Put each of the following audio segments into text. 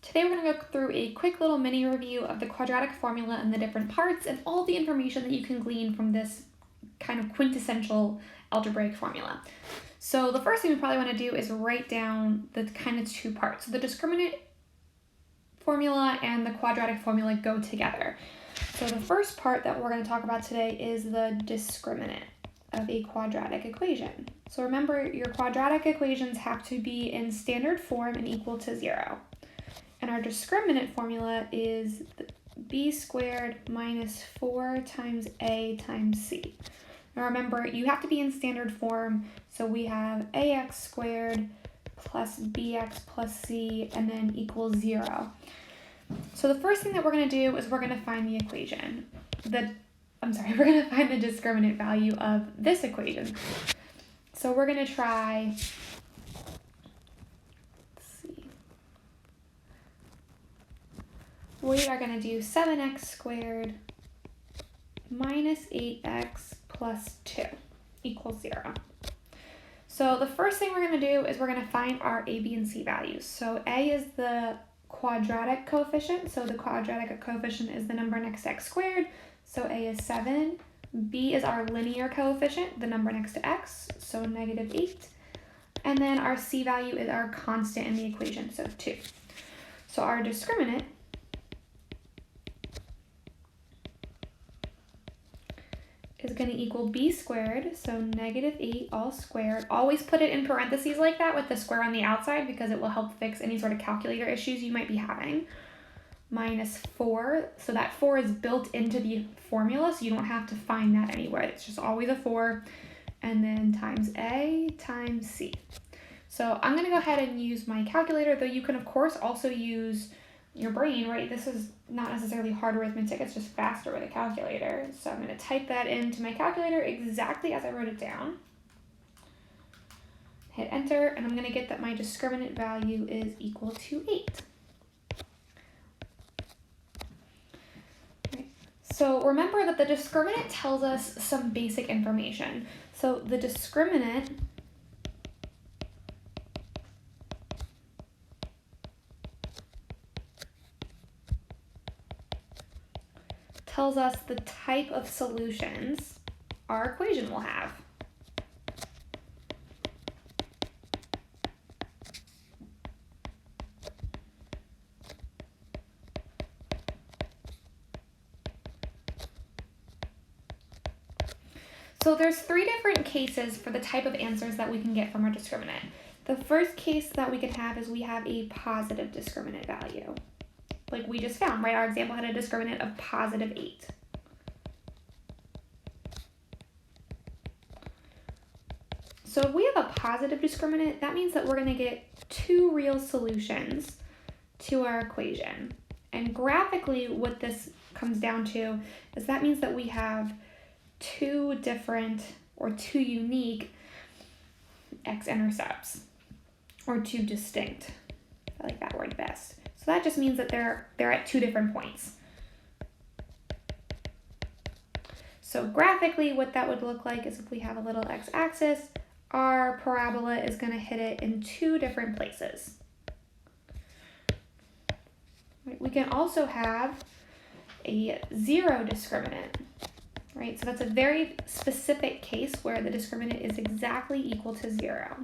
Today we're going to go through a quick little mini review of the quadratic formula and the different parts and all the information that you can glean from this kind of quintessential algebraic formula. So the first thing we probably want to do is write down the kind of two parts. So the discriminant formula and the quadratic formula go together. So the first part that we're going to talk about today is the discriminant of a quadratic equation. So remember, your quadratic equations have to be in standard form and equal to 0. And our discriminant formula is b squared minus 4 times a times c. Now remember, you have to be in standard form, so we have ax squared plus bx plus c and then equals 0. So the first thing that we're going to do is we're going to find the equation. We're going to find the discriminant value of this equation. So we're going to try, we are going to do 7x squared minus 8x plus 2 equals 0. So the first thing we're going to do is we're going to find our a, b, and c values. So a is the quadratic coefficient. So the quadratic coefficient is the number next to x squared. So a is 7. B is our linear coefficient, the number next to x, so negative 8. And then our c value is our constant in the equation, so 2. So our discriminant is going to equal b squared, so negative 8 all squared. Always put it in parentheses like that with the square on the outside because it will help fix any sort of calculator issues you might be having. Minus 4, so that 4 is built into the formula, so you don't have to find that anywhere. It's just always a 4, and then times a times c. So I'm going to go ahead and use my calculator, though you can of course also use your brain, right? This is not necessarily hard arithmetic, it's just faster with a calculator. So I'm going to type that into my calculator exactly as I wrote it down. Hit enter, and I'm going to get that my discriminant value is equal to 8. So remember that the discriminant tells us some basic information. So the discriminant tells us the type of solutions our equation will have. So there's 3 different cases for the type of answers that we can get from our discriminant. The first case that we can have is we have a positive discriminant value, like we just found, right? Our example had a discriminant of positive 8. So if we have a positive discriminant, that means that we're going to get 2 real solutions to our equation. And graphically, what this comes down to is that means that we have 2 different or 2 unique x-intercepts, or 2 distinct. I like that word best. So that just means that they're at 2 different points. So graphically, what that would look like is if we have a little x-axis, our parabola is going to hit it in 2 different places. We can also have a 0 discriminant. Right, so that's a very specific case where the discriminant is exactly equal to 0.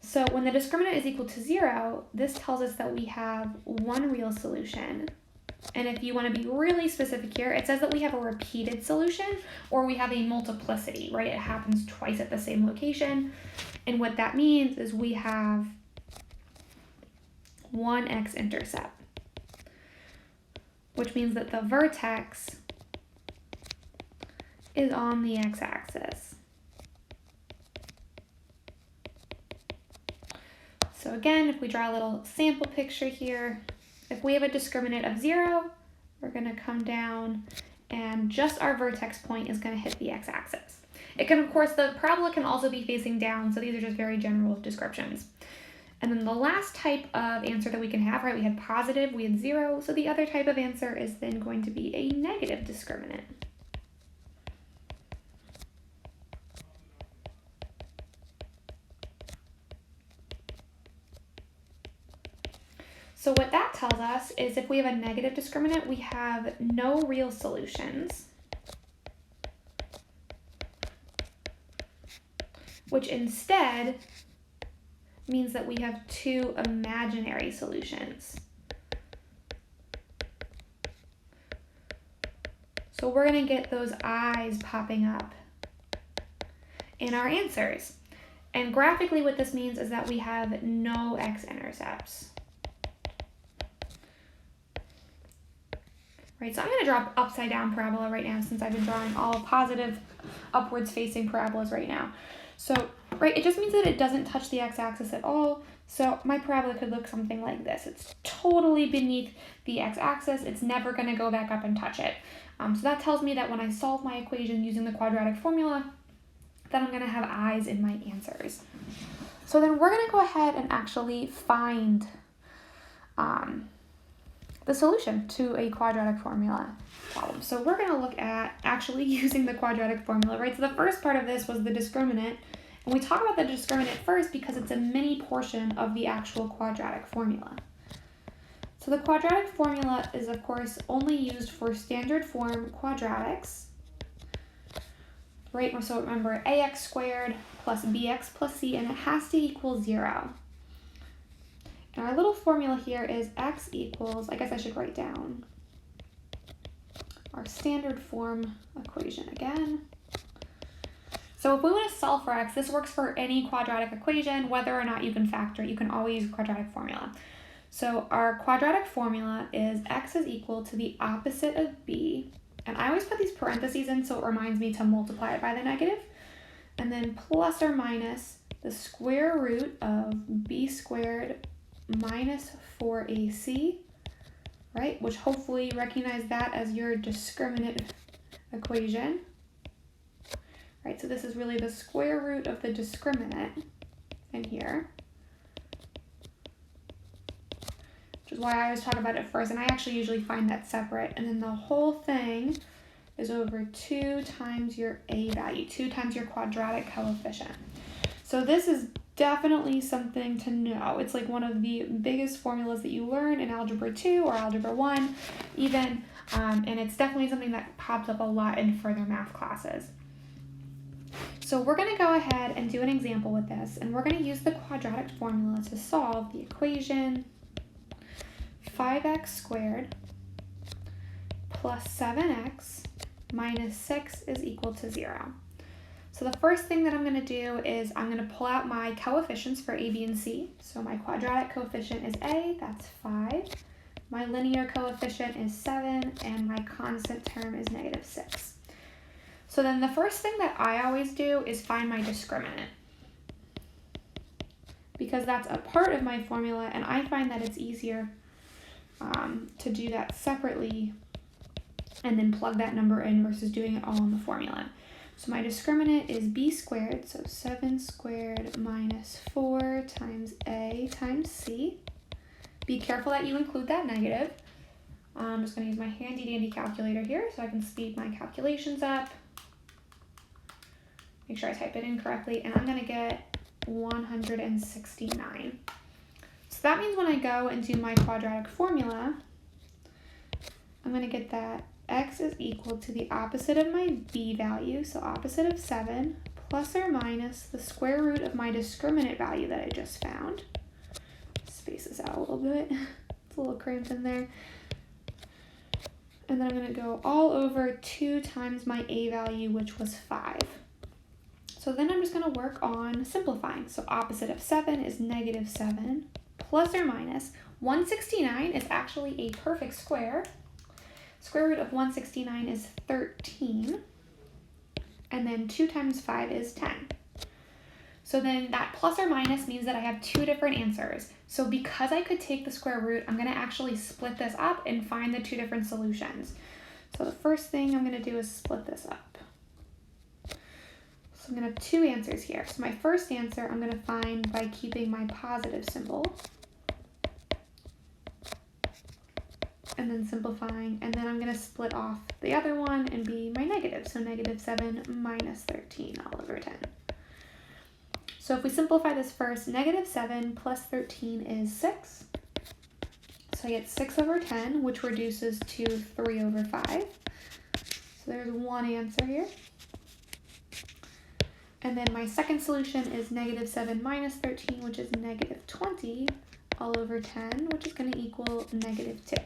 So when the discriminant is equal to 0, this tells us that we have 1 real solution. And if you want to be really specific here, it says that we have a repeated solution or we have a multiplicity, right? It happens twice at the same location. And what that means is we have 1 x-intercept, which means that the vertex is on the x-axis. So again, if we draw a little sample picture here, if we have a discriminant of 0, we're going to come down and just our vertex point is going to hit the x-axis. It can, of course, the parabola can also be facing down, so these are just very general descriptions. And then the last type of answer that we can have, right, we had positive, we had 0, so the other type of answer is then going to be a negative discriminant. So what that tells us is if we have a negative discriminant, we have no real solutions, which instead means that we have two imaginary solutions. So we're going to get those eyes popping up in our answers. And graphically what this means is that we have no x-intercepts. Right, so I'm going to draw upside down parabola right now since I've been drawing all positive upwards facing parabolas right now. So, right, it just means that it doesn't touch the x-axis at all. So my parabola could look something like this. It's totally beneath the x-axis. It's never going to go back up and touch it. So that tells me that when I solve my equation using the quadratic formula, that I'm going to have eyes in my answers. So then we're going to go ahead and actually find the solution to a quadratic formula problem. So we're going to look at actually using the quadratic formula, right? So the first part of this was the discriminant. And we talk about the discriminant first because it's a mini portion of the actual quadratic formula. So the quadratic formula is, of course, only used for standard form quadratics, right? So remember, ax squared plus bx plus c, and it has to equal 0. And our little formula here is x equals, I guess I should write down our standard form equation again. So if we want to solve for x, this works for any quadratic equation, whether or not you can factor it, you can always use quadratic formula. So our quadratic formula is x is equal to the opposite of b, and I always put these parentheses in so it reminds me to multiply it by the negative, and then plus or minus the square root of b squared minus 4ac, right? Which hopefully you recognize that as your discriminant equation, right? So this is really the square root of the discriminant in here, which is why I always talk about it first, and I actually usually find that separate, and then the whole thing is over 2 times your a value, 2 times your quadratic coefficient. So this is definitely something to know. It's like one of the biggest formulas that you learn in Algebra 2 or Algebra 1 even, and it's definitely something that pops up a lot in further math classes. So we're going to go ahead and do an example with this, and we're going to use the quadratic formula to solve the equation 5x squared plus 7x minus 6 is equal to 0. So the first thing that I'm going to do is I'm going to pull out my coefficients for a, b, and c. So my quadratic coefficient is a, that's 5. My linear coefficient is 7, and my constant term is negative 6. So then the first thing that I always do is find my discriminant, because that's a part of my formula, and I find that it's easier to do that separately and then plug that number in versus doing it all in the formula. So my discriminant is b squared, so 7 squared minus 4 times a times c. Be careful that you include that negative. I'm just going to use my handy dandy calculator here so I can speed my calculations up. Make sure I type it in correctly, and I'm going to get 169. So that means when I go and do my quadratic formula, I'm going to get that x is equal to the opposite of my b value, so opposite of 7, plus or minus the square root of my discriminant value that I just found. Space this out a little bit. It's a little cramped in there. And then I'm going to go all over 2 times my a value, which was 5. So then I'm just going to work on simplifying. So opposite of 7 is negative 7, plus or minus 169 is actually a perfect square. Square root of 169 is 13, and then 2 times 5 is 10. So then that plus or minus means that I have 2 different answers. So because I could take the square root, I'm going to actually split this up and find the 2 different solutions. So the first thing I'm going to do is split this up. So I'm going to have 2 answers here. So my first answer I'm going to find by keeping my positive symbol, and then simplifying, and then I'm going to split off the other one and be my negative, so negative 7 minus 13 all over 10. So if we simplify this first, negative 7 plus 13 is 6, So I get 6 over 10, which reduces to 3 over 5. So there's one answer here. And then my second solution is negative 7 minus 13, which is negative 20 all over 10, which is going to equal negative 2.